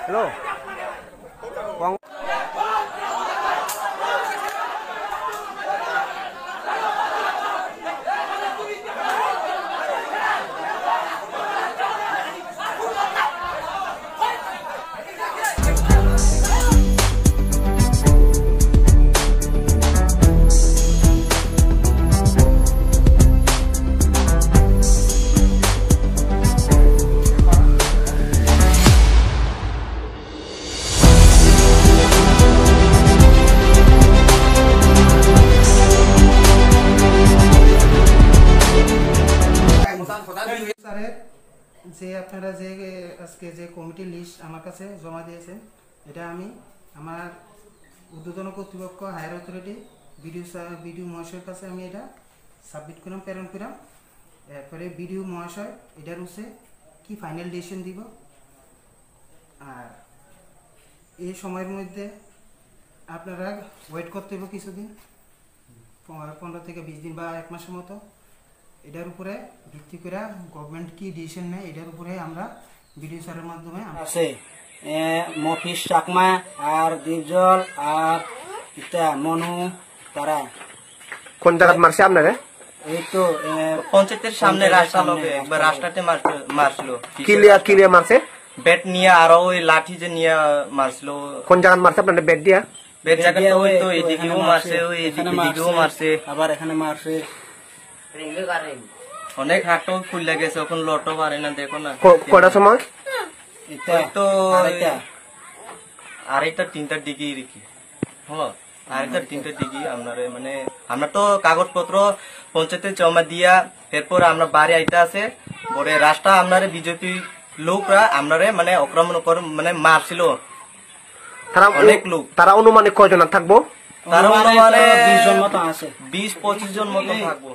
Hello. যে আপনারা যে আজকে যে কমিটি লিস্ট আমার কাছে জমা দিয়েছেন এটা আমি আমার ঊর্ধ্বতন কর্তৃপক্ষ হায়ার অথরিটি বিডিও মহাশয়ের কাছে আমি এটা সাবমিট করলাম, প্রেরণ করলাম। এরপরে বিডিও মহাশয় এটার হচ্ছে কি ফাইনাল ডিসিশন দিব। আর এই সময়ের মধ্যে আপনারা ওয়েট করতে হবে কিছুদিন, 15 থেকে 20 দিন বা 1 মাসের মতো। এটার উপরে ভিত্তি করে গভর্নমেন্ট কি ডিসিশন নেয় এটার উপরে আমরা ভিডিও স্যারের মাধ্যমে আছে মফিস চাকমা আর দীপজল আর এটা মনু তারা কোন জায়গা মারছে আপনারা? এই তো পঞ্চায়েতের সামনে রাস্তা লগে একবার রাস্তাতে মারছিল। কিলিয়া মারছে? ব্যাট নিয়ে আর ওই লাঠি যে নিয়ে মারছিল। কোন জায়গা মারছে আপনাদের? ব্যাট দিয়া? ব্যাট জায়গাটা ওই তো এদিকেও মারছে, ওই এদিকেও মারছে, আবার এখানে মারছে। অনেক হাটও খুলে গেছে, ওখানে লটও পারে না। দেখো না কটার সময়? তো 2:30-3টার দিকে রেখি। হ্যাঁ 2:30-3টার দিকে মানে আমরা তো কাগজপত্র পঞ্চায়েতে জমা দিয়া এরপর আমরা বাড়ি আইতে আছে পরে রাস্তা আপনারে বিজেপি লোকরা আপনারে মানে আক্রমণ করে মানে মারছিল। অনেক লোক। তারা অনুমানিক কয়জন থাকবো? তারা অনুমানে 20-25 জন মতো থাকবো।